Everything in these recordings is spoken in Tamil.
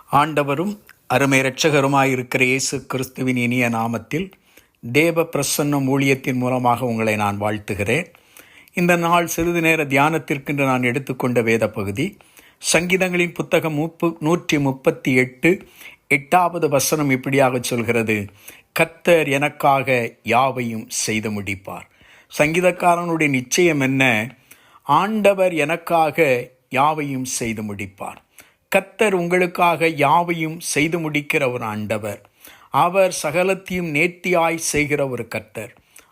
ஆண்டவரும் அருமை இரட்சகருமாயிருக்கிற இயேசு கிறிஸ்துவின் இனிய நாமத்தில் தேவ பிரசன்னம் ஊழியத்தின் மூலமாக உங்களை நான் வாழ்த்துகிறேன். இந்த நாள் சிறிது நேர தியானத்திற்கென்று நான் எடுத்துக்கொண்ட வேத பகுதி சங்கீதங்களின் புத்தகம் 138 8வது வசனம் இப்படியாக சொல்கிறது, கர்த்தர் எனக்காக யாவையும் செய்து முடிப்பார். சங்கீதக்காரனுடைய நிச்சயம் என்ன? ஆண்டவர் எனக்காக யாவையும் செய்து முடிப்பார். கர்த்தர் உங்களுக்காக யாவையும் செய்து முடிக்கிற ஒரு ஆண்டவர். அவர் சகலத்தையும் நேர்த்தியாய் செய்கிற ஒரு கர்த்தர்.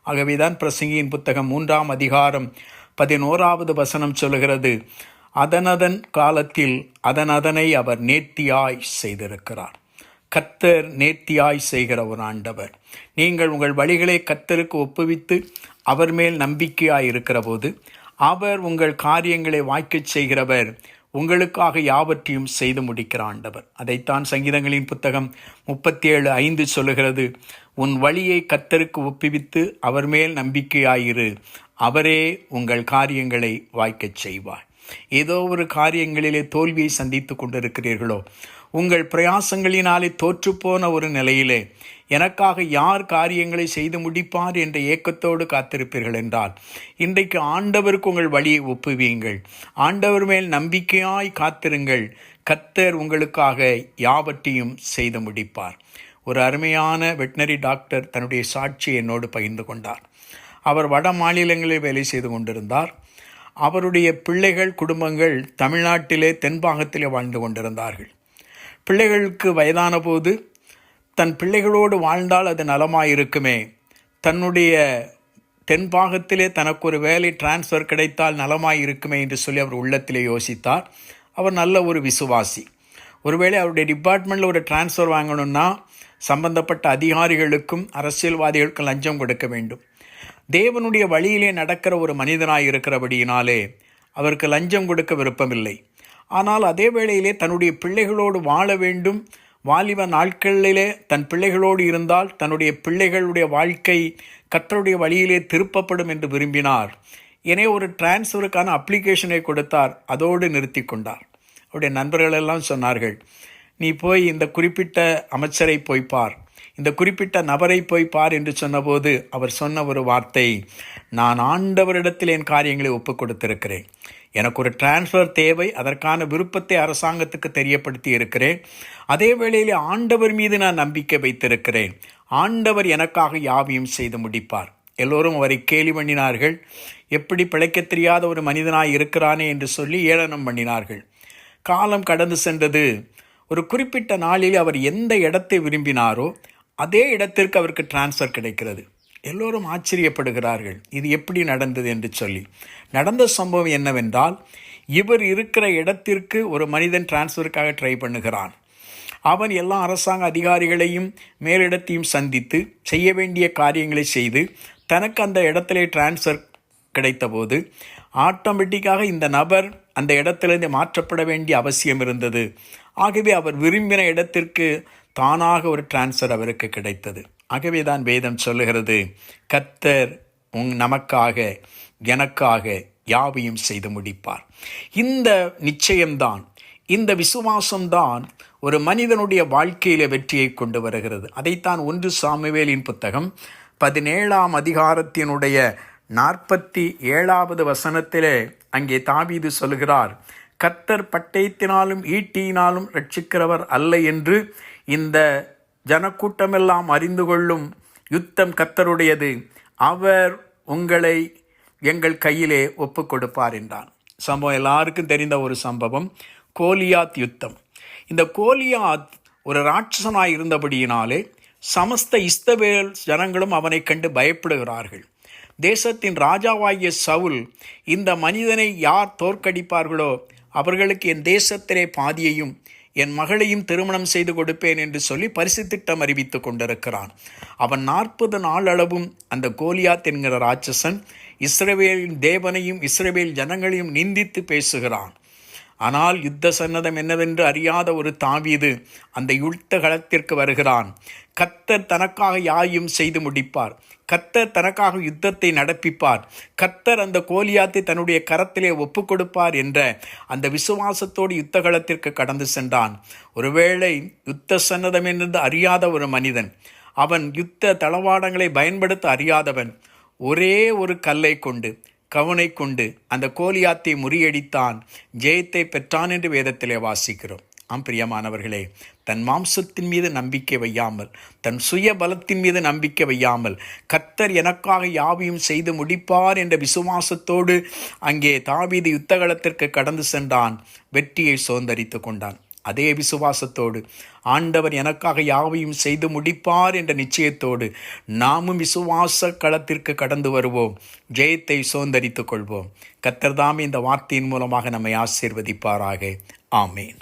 ஆகவேதான் பிரசங்கியின் புத்தகம் 3ஆம் அதிகாரம் 11வது வசனம் சொல்கிறது, அதனதன் காலத்தில் அதனை அவர் நேர்த்தியாய் செய்திருக்கிறார். கர்த்தர் நேர்த்தியாய் செய்கிற ஒரு ஆண்டவர். நீங்கள் உங்கள் வழிகளை கர்த்தருக்கு ஒப்புவித்து அவர் மேல் நம்பிக்கையாய் இருக்கிற போது அவர் உங்கள் காரியங்களை வாய்க்கச் செய்கிறவர், உங்களுக்காக யாவற்றையும் செய்து முடிக்கிற ஆண்டவர். அதைத்தான் சங்கீதங்களின் புத்தகம் 37:5 சொல்லுகிறது, உன் வழியை கர்த்தருக்கு ஒப்புவித்து அவர் மேல் நம்பிக்கையாயிரு, அவரே உங்கள் காரியங்களை வாய்க்கச் செய்வார். ஏதோ ஒரு காரியங்களிலே தோல்வியை சந்தித்து கொண்டிருக்கிறீர்களோ, உங்கள் பிரயாசங்களினாலே தோற்றுப்போன ஒரு நிலையிலே எனக்காக யார் காரியங்களை செய்து முடிப்பார் என்ற ஏக்கத்தோடு காத்திருப்பீர்கள் என்றால், இன்றைக்கு ஆண்டவருக்கு உங்கள் வழியை ஒப்புவீங்கள். ஆண்டவர் மேல் நம்பிக்கையாய் காத்திருங்கள். கர்த்தர் உங்களுக்காக யாவற்றையும் செய்து முடிப்பார். ஒரு அருமையான வெட்டினரி டாக்டர் தன்னுடைய சாட்சியை என்னோடு பகிர்ந்து கொண்டார். அவர் வட மாநிலங்களில் வேலை செய்து கொண்டிருந்தார். அவருடைய பிள்ளைகள் குடும்பங்கள் தமிழ்நாட்டிலே தென்பாகத்திலே வாழ்ந்து கொண்டிருந்தார்கள். பிள்ளைகளுக்கு வயதான போது தன் பிள்ளைகளோடு வாழ்ந்தால் அது நலமாயிருக்குமே, தன்னுடைய தென்பாகத்திலே தனக்கு ஒரு வேலை டிரான்ஸ்ஃபர் கிடைத்தால் நலமாயிருக்குமே என்று சொல்லி அவர் உள்ளத்திலே யோசித்தார். அவர் நல்ல ஒரு விசுவாசி. ஒருவேளை அவருடைய டிபார்ட்மெண்ட்டில் ஒரு டிரான்ஸ்ஃபர் வாங்கணும்னா சம்பந்தப்பட்ட அதிகாரிகளுக்கும் அரசியல்வாதிகளுக்கும் லஞ்சம் கொடுக்க வேண்டும். தேவனுடைய வழியிலே நடக்கிற ஒரு மனிதனாய் இருக்கிறபடியினாலே அவருக்கு லஞ்சம் கொடுக்க விருப்பமில்லை. ஆனால் அதே வேளையிலே தன்னுடைய பிள்ளைகளோடு வாழ வேண்டும். வாலிப நாட்களிலே தன் பிள்ளைகளோடு இருந்தால் தன்னுடைய பிள்ளைகளுடைய வாழ்க்கை கர்த்தருடைய வழியிலே திருப்பப்படும் என்று விரும்பினார். எனவே ஒரு டிரான்ஸ்ஃபருக்கான அப்ளிகேஷனை கொடுத்தார். அதோடு நிறுத்தி கொண்டார். அவருடைய நண்பர்களெல்லாம் சொன்னார்கள், நீ போய் இந்த குறிப்பிட்ட அமைச்சரை போய் பார், இந்த குறிப்பிட்ட நபரை போய் பார் என்று சொன்னபோது அவர் சொன்ன ஒரு வார்த்தை, நான் ஆண்டவரிடத்தில் என் காரியங்களை ஒப்புக் கொடுத்திருக்கிறேன். எனக்கு ஒரு டிரான்ஸ்ஃபர் தேவை, அதற்கான விருப்பத்தை அரசாங்கத்துக்கு தெரியப்படுத்தி இருக்கிறேன். அதே வேளையில் ஆண்டவர் மீது நான் நம்பிக்கை வைத்திருக்கிறேன். ஆண்டவர் எனக்காக யாவையும் செய்து முடிப்பார். எல்லோரும் அவரை கேலி பண்ணினார்கள். எப்படி பிழைக்க தெரியாத ஒரு மனிதனாய் இருக்கிறானே என்று சொல்லி ஏளனம் பண்ணினார்கள். காலம் கடந்து சென்றது. ஒரு குறிப்பிட்ட நாளில் அவர் எந்த இடத்தை விரும்பினாரோ அதே இடத்திற்கு அவருக்கு டிரான்ஸ்ஃபர் கிடைக்கிறது. எல்லோரும் ஆச்சரியப்படுகிறார்கள், இது எப்படி நடந்தது என்று சொல்லி. நடந்த சம்பவம் என்னவென்றால், இவர் இருக்கிற இடத்திற்கு ஒரு மனிதன் டிரான்ஸ்ஃபருக்காக ட்ரை பண்ணுகிறான். அவன் எல்லா அரசாங்க அதிகாரிகளையும் மேலிடத்தையும் சந்தித்து செய்ய வேண்டிய காரியங்களை செய்து தனக்கு அந்த இடத்திலே டிரான்ஸ்ஃபர் கிடைத்தபோது ஆட்டோமேட்டிக்காக இந்த நபர் அந்த இடத்திலிருந்து மாற்றப்பட வேண்டிய அவசியம் இருந்தது. ஆகவே அவர் விரும்பின இடத்திற்கு தானாக ஒரு டிரான்ஸ்ஃபர் அவருக்கு கிடைத்தது. ஆகவே தான் வேதம் சொல்லுகிறது, கர்த்தர் நமக்காக எனக்காக யாவையும் செய்து முடிப்பார். இந்த நிச்சயம்தான், இந்த விசுவாசம்தான் ஒரு மனிதனுடைய வாழ்க்கையில வெற்றியை கொண்டு வருகிறது. அதைத்தான் 1 சாமுவேலின் புத்தகம் 17ஆம் அதிகாரத்தினுடைய 47வது வசனத்திலே அங்கே தாவீது சொல்கிறார், கர்த்தர் பட்டயத்தினாலும் ஈட்டியினாலும் ரட்சிக்கிறவர் அல்ல என்று இந்த ஜனக்கூட்டமெல்லாம் அறிந்து கொள்ளும். யுத்தம் கர்த்தருடையது, அவர் உங்களை எங்கள் கையிலே ஒப்பு கொடுப்பார் என்றான். சம்பவம் எல்லாருக்கும் தெரிந்த ஒரு சம்பவம், கோலியாத் யுத்தம். இந்த கோலியாத் ஒரு ராட்சசனாய் இருந்தபடியினாலே சமஸ்த இஸ்ரவேல் ஜனங்களும் அவனை கண்டு பயப்படுகிறார்கள். தேசத்தின் ராஜாவாகிய சவுல், இந்த மனிதனை யார் தோற்கடிப்பார்களோ அவர்களுக்கு என் தேசத்திலே பாதியையும் என் மகளையும் திருமணம் செய்து கொடுப்பேன் என்று சொல்லி பரிசுத்திட்டம் அறிவித்து கொண்டிருக்கிறான். அவன் 40 நாளளவும் அந்த கோலியாத் என்கிற ராட்சசன் இஸ்ரவேலின் தேவனையும் இஸ்ரவேல் ஜனங்களையும் நிந்தித்து பேசுகிறான். ஆனால் யுத்த சன்னதம் என்னவென்று அறியாத ஒரு தாவீது அந்த யுத்த களத்திற்கு வருகிறான். கர்த்தர் தனக்காக யாயும் செய்து முடிப்பார். கர்த்தர் தனக்காக யுத்தத்தை நடப்பிப்பார். கர்த்தர் அந்த கோலியாத்தை தன்னுடைய கரத்திலே ஒப்பு கொடுப்பார் என்ற அந்த விசுவாசத்தோடு யுத்த களத்திற்கு கடந்து சென்றான். ஒருவேளை யுத்த சன்னதம் என்று அறியாத ஒரு மனிதன், அவன் யுத்த தளவாடங்களை பயன்படுத்த அறியாதவன், ஒரே ஒரு கல்லை கொண்டு கவனை கொண்டு அந்த கோலியாத்தை முறியடித்தான், ஜெயத்தை பெற்றான் என்று வேதத்திலே வாசிக்கிறோம். பிரியமானவர்களே, தன் மாம்சத்தின் மீது நம்பிக்கை வையாமல், தன் சுய பலத்தின் மீது நம்பிக்கை வையாமல், கர்த்தர் எனக்காக யாவையும் செய்து முடிப்பார் என்ற விசுவாசத்தோடு அங்கே தாவீது யுத்தகளத்திற்கு கடந்து சென்றான், வெற்றியை சுதந்தரித்து கொண்டான். அதே விசுவாசத்தோடு, ஆண்டவர் எனக்காக யாவையும் செய்து முடிப்பார் என்ற நிச்சயத்தோடு நாமும் விசுவாச களத்திற்கு கடந்து வருவோம், ஜெயத்தை சுதந்தரித்துக் கொள்வோம். கர்த்தர் தாமே இந்த வார்த்தையின் மூலமாக நம்மை ஆசீர்வதிப்பாராக. ஆமேன்.